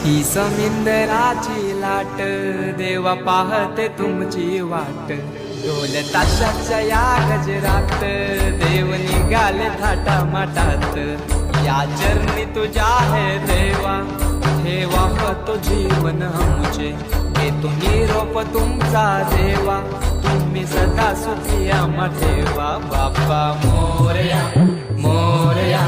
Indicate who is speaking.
Speaker 1: ही समिंदराची लाट देवा पाहते तुमची वाट ढोल ताशाच्या या गजरात देव निघाले थाटा माटात या चरणी तुझ्या है देवा ठेवा तो जीवन आमचे घेतो निरोप तुमचा देवा तुम्ही सदा सुखी आम्हा ठेवा बाप्पा मोरया मोरया